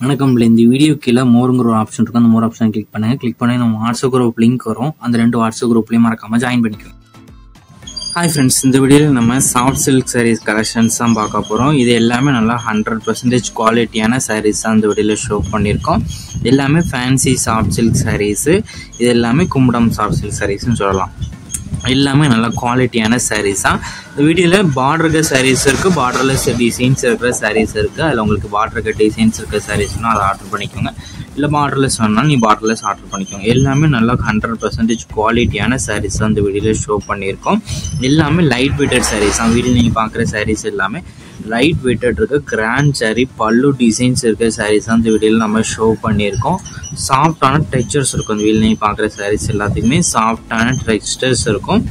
வணக்கம். இந்த வீடியோ கீழே மோருங்கிற ஒரு ஆப்ஷன் இருக்கும். அந்த மோர் ஆப்ஷன் கிளிக் பண்ணுங்க. கிளிக் பண்ணி நம்ம வாட்ஸ்அப் குரூப் லிங்க் வரும். அந்த 2 வாட்ஸ்அப் குரூப்லையும் மறக்காம ஜாயின் பண்ணிக்கோங்க. ஹாய் ஃப்ரெண்ட்ஸ், இந்த வீடியோவில் நம்ம சாஃப்ட் சில்க் சாரீஸ் கலெக்ஷன்ஸ் தான் பார்க்க போகிறோம். இது எல்லாமே நல்லா 100% குவாலிட்டியான சாரீஸ் தான் இந்த வீடியோவில் ஷோ பண்ணியிருக்கோம். எல்லாமே ஃபேன்சி சாஃப்ட் சில்க் சாரீஸு. இது எல்லாமே கும்படம் சாஃப்ட் சில்க் சாரீஸ்ன்னு சொல்லலாம். எல்லாமே நல்லா குவாலிட்டியான சாரீஸ் தான். இந்த வீடியோவில் பார்டருக்கு சாரீஸ் இருக்குது, பார்டர்லெஸ் டிசைன்ஸ் இருக்கிற சாரீஸ் இருக்குது. அதில் உங்களுக்கு பார்டருக்கு டிசைன்ஸ் இருக்கிற சாரீஸ்னால் அதை ஆர்டர் பண்ணிக்கோங்க. இல்லை பார்டர்லெஸ் வேணாலும் நீ பார்டர்லெஸ் ஆர்டர் பண்ணிக்கோங்க. எல்லாமே நல்லா 100% குவாலிட்டியான சாரீஸ் தான் இந்த வீடியோவில் ஷோ பண்ணியிருக்கோம். எல்லாமே லைட் வெயிட்டட் சாரீஸ் தான். வீடியோ நீங்கள் பார்க்குற சாரீஸ் எல்லாமே லைட் வெயிட்டட் இருக்குது. கிராண்ட் சாரீ, பல்லு டிசைன்ஸ் இருக்கிற சாரீஸ் தான் இந்த வீடியோவில் நம்ம ஷோ பண்ணியிருக்கோம். சாஃப்டான டெக்ஸ்சர்ஸ் இருக்கும். இந்த வீடியோ நீங்கள் பார்க்குற சாரீஸ் எல்லாத்துக்குமே சாஃப்டான டெக்ஸ்சர்ஸ் இருக்கும்.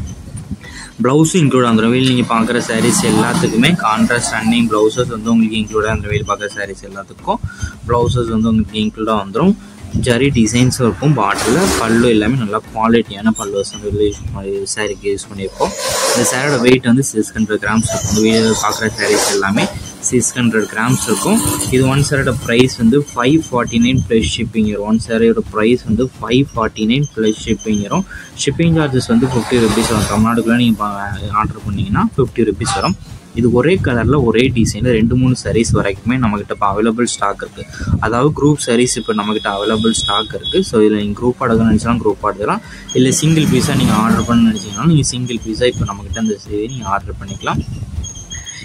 ப்ளவுஸும் இன்க்ளூட் வந்துடும். வீடியோ நீங்கள் பார்க்குற சாரீஸ் எல்லாத்துக்குமே கான்ட்ராஸ்ட் ரன்னிங் ப்ளவுசஸ் வந்து உங்களுக்கு இன்க்ளூடாக அந்த வீடியோ பார்க்குற சாரீஸ் எல்லாத்துக்கும் ப்ளவுசஸ் வந்து உங்களுக்கு இன்க்ளூடாக வந்துடும். ஜரி டிசைன்ஸும் இருக்கும். பாட்டில் பல்லு எல்லாமே நல்லா குவாலிட்டியான பல்லுஸ் வந்து சாரீக்கு யூஸ் பண்ணியிருக்கோம். இந்த சாரியோட வெயிட் வந்து 600 கிராம்ஸ் இருக்கும். இந்த வீடியோ பார்க்குற சாரீஸ் எல்லாமே 600 கிராம்ஸ் இருக்கும். இது ஒன் சாரியோட ப்ரைஸ் வந்து 549 ப்ளஸ் ஷிப்பிங் வரும். ஒன் சாரியோட ப்ரைஸ் வந்து 549 ப்ளஸ் ஷிப்பிங் வரும். ஷிப்பிங் சார்ஜஸ் வந்து 50 ருபீஸ் வரும். தமிழ்நாடுக்குள்ளே நீங்கள் ஆர்டர் பண்ணிங்கன்னா 50 ருபீஸ் வரும். இது ஒரே கலரில் ஒரே டிசைனில் 2-3 சாரீஸ் வரைக்குமே நம்மகிட்ட இப்போ அவைலபிள் ஸ்டாக் இருக்குது. அதாவது குரூப் சாரீஸ் இப்போ நம்மகிட்ட அவைலபிள் ஸ்டாக் இருக்குது. ஸோ இதில் நீங்கள் குரூப் ஆடுன்னு நினச்சாலும் குரூப் ஆடுதலாம். இல்லை சிங்கிள் பீஸாக நீங்கள் ஆர்டர் பண்ண நினச்சிங்கனாலும் நீங்கள் சிங்கிள் பீஸாக இப்போ நம்மகிட்ட அந்த சாரீ நீங்கள் ஆர்டர் பண்ணிக்கலாம்.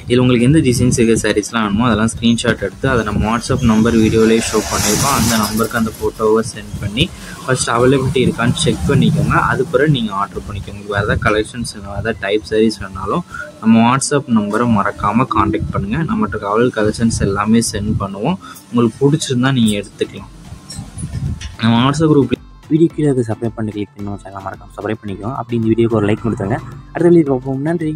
இதில் உங்களுக்கு எந்த டிசைன்ஸ் இருக்கிற சாரீஸ்லாம் வேணுமோ அதெல்லாம் ஸ்க்ரீன்ஷாட் எடுத்து அதை நம்ம வாட்ஸ்அப் நம்பர் வீடியோலேயே ஷோ பண்ணியிருக்கோம். அந்த நம்பருக்கு அந்த ஃபோட்டோவை சென்ட் பண்ணி ஃபஸ்ட் அவைலபிலிட்டி இருக்கான்னு செக் பண்ணிக்கோங்க. அது பிறகு நீங்கள் ஆர்டர் பண்ணிக்கோங்க. உங்களுக்கு வேறு ஏதாவது கலெக்ஷன்ஸ் வேணும், எதாவது டைப் சாரீஸ் வேணாலும் நம்ம வாட்ஸ்அப் நம்பரை மறக்காமல் காண்டாக்ட் பண்ணுங்கள். நம்மகிட்ட அவைலபிள் கலெக்ஷன்ஸ் எல்லாமே சென்ட் பண்ணுவோம். உங்களுக்கு பிடிச்சிருந்தா நீங்கள் எடுத்துக்கலாம். நம்ம வாட்ஸ்அப் குரூப் வீடியோ கீழே சப்ஸ்கிரைப் பண்ணி கிளிக் பண்ணி சேனல் மறக்காம சப்ஸ்கிரைப் பண்ணிக்கோங்க. அப்படி இந்த வீடியோக்கு ஒரு லைக் கொடுத்துருங்க. அடுத்த வீடியோ பார்ப்போம். நன்றி.